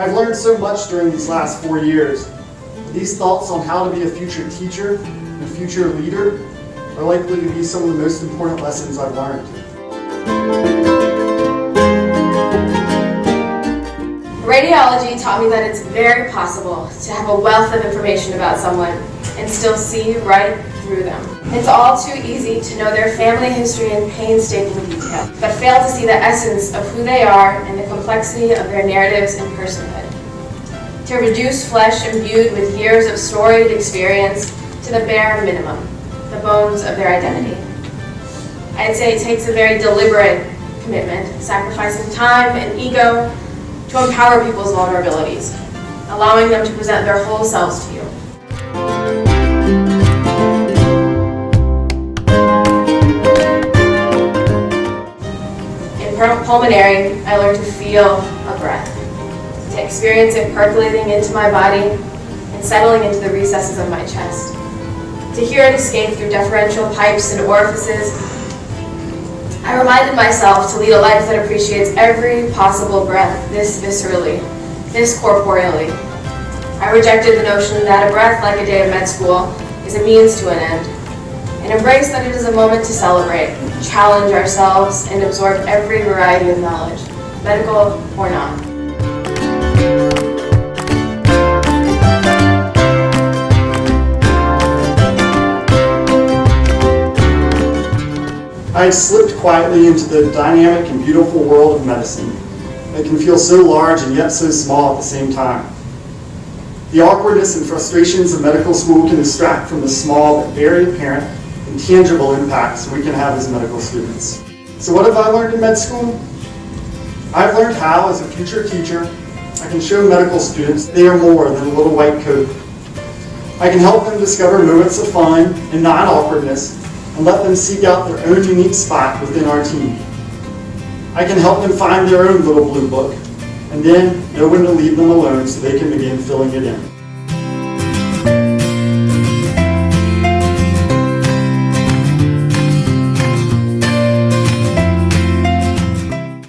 I've learned so much during these last 4 years. These thoughts on how to be a future teacher and future leader are likely to be some of the most important lessons I've learned. Radiology taught me that it's very possible to have a wealth of information about someone and still see right through them. It's all too easy to know their family history in painstaking detail, but fail to see the essence of who they are and the complexity of their narratives and personhood. To reduce flesh imbued with years of storied experience to the bare minimum, the bones of their identity. I'd say it takes a very deliberate commitment, sacrificing time and ego to empower people's vulnerabilities, allowing them to present their whole selves to you. In pulmonary, I learned to feel a breath, to experience it percolating into my body and settling into the recesses of my chest, to hear it escape through deferential pipes and orifices. I reminded myself to lead a life that appreciates every possible breath this viscerally, this corporeally. I rejected the notion that a breath, like a day of med school, is a means to an end, and embraced that it is a moment to celebrate, challenge ourselves, and absorb every variety of knowledge, medical or not. I slipped quietly into the dynamic and beautiful world of medicine that can feel so large and yet so small at the same time. The awkwardness and frustrations of medical school can distract from the small but very apparent and tangible impacts we can have as medical students. So what have I learned in med school? I've learned how, as a future teacher, I can show medical students they are more than a little white coat. I can help them discover moments of fun and non-awkwardness and let them seek out their own unique spot within our team. I can help them find their own little blue book, and then know when to leave them alone so they can begin filling it in.